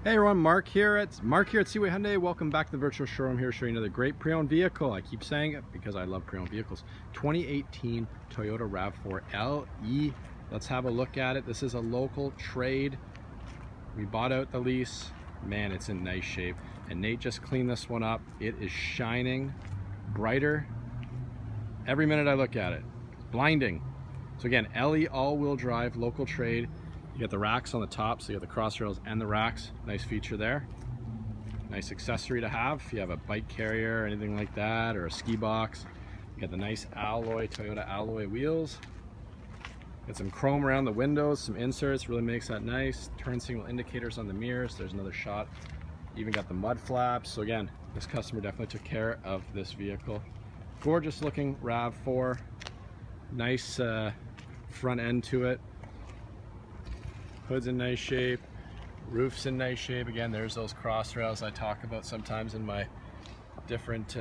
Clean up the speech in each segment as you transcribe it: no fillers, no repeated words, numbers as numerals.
Hey everyone, Mark here at Seaway Hyundai. Welcome back to the virtual showroom here, showing you another great pre-owned vehicle. I keep saying it because I love pre-owned vehicles. 2018 Toyota RAV4 LE. Let's have a look at it. This is a local trade. We bought out the lease. Man, it's in nice shape. And Nate just cleaned this one up. It is shining brighter every minute I look at it. It's blinding. So again, LE all-wheel drive, local trade. You got the racks on the top, so you got the cross rails and the racks. Nice feature there. Nice accessory to have if you have a bike carrier or anything like that, or a ski box. You got the nice alloy, Toyota alloy wheels. Got some chrome around the windows, some inserts, really makes that nice. Turn signal indicators on the mirrors. There's another shot. Even got the mud flaps. So again, this customer definitely took care of this vehicle. Gorgeous looking RAV4. Nice front end to it. Hood's in nice shape, roof's in nice shape. Again, there's those cross rails I talk about sometimes in my different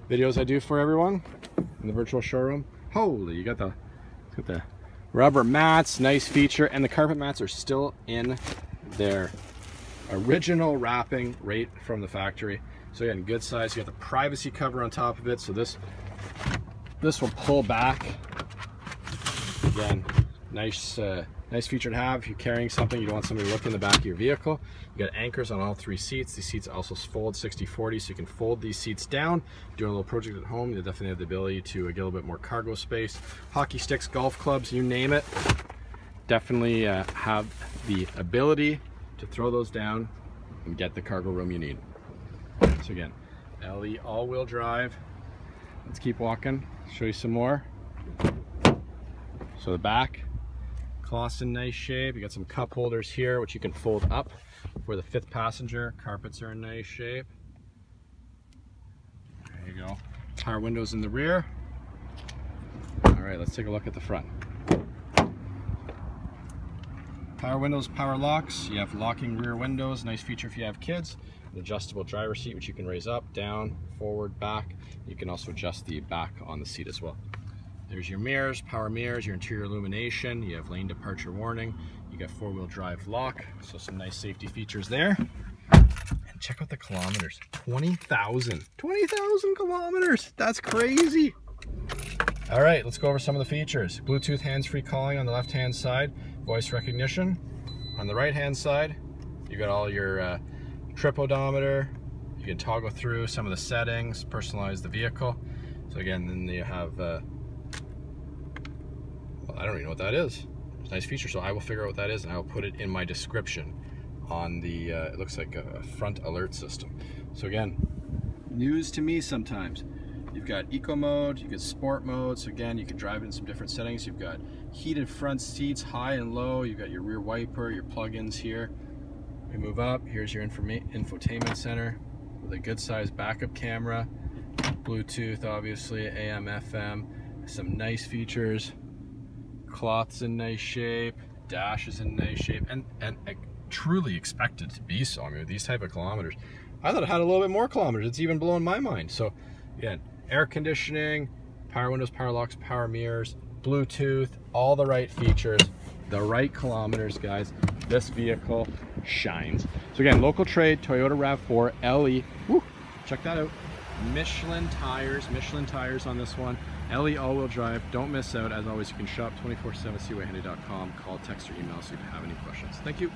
videos I do for everyone in the virtual showroom. Holy, you got the rubber mats, nice feature, and the carpet mats are still in their original wrapping right from the factory. So again, good size. You got the privacy cover on top of it, so this will pull back. Again, nice feature to have if you're carrying something, you don't want somebody to look in the back of your vehicle. You got anchors on all three seats. These seats also fold 60/40, so you can fold these seats down. Doing a little project at home, you definitely have the ability to get a little bit more cargo space. Hockey sticks, golf clubs, you name it. Definitely have the ability to throw those down and get the cargo room you need. So again, LE all-wheel drive. Let's keep walking, show you some more. So the back, cloth's in nice shape. You got some cup holders here, which you can fold up for the fifth passenger. Carpets are in nice shape. There you go. Power windows in the rear. All right, let's take a look at the front. Power windows, power locks. You have locking rear windows. Nice feature if you have kids. An adjustable driver's seat, which you can raise up, down, forward, back. You can also adjust the back on the seat as well. There's your mirrors, power mirrors, your interior illumination. You have lane departure warning. You got four-wheel drive lock, so some nice safety features there. And check out the kilometers, 20,000 kilometers. That's crazy. All right, let's go over some of the features. Bluetooth hands-free calling on the left-hand side, voice recognition. On the right-hand side, you got all your trip odometer. You can toggle through some of the settings, personalize the vehicle. So again, then you have I don't even know what that is. It's a nice feature, so I will figure out what that is and I will put it in my description on the, it looks like a front alert system. So again, news to me sometimes. You've got eco mode, you get sport mode, so again, you can drive it in some different settings. You've got heated front seats, high and low. You've got your rear wiper, your plugins here. We move up, here's your infotainment center with a good sized backup camera, Bluetooth obviously, AM, FM, some nice features. Cloth's in nice shape, dash is in nice shape, and I truly expect it to be so. I mean, with these type of kilometers, I thought it had a little bit more kilometers. It's even blowing my mind. So again, air conditioning, power windows, power locks, power mirrors, Bluetooth, all the right features, the right kilometers, guys. This vehicle shines. So again, local trade, Toyota RAV4 LE. Woo, check that out. Michelin tires on this one. LE all-wheel drive. Don't miss out. As always, you can shop 24/7 seawayhyundai.com. Call, text, or email so if you have any questions. Thank you.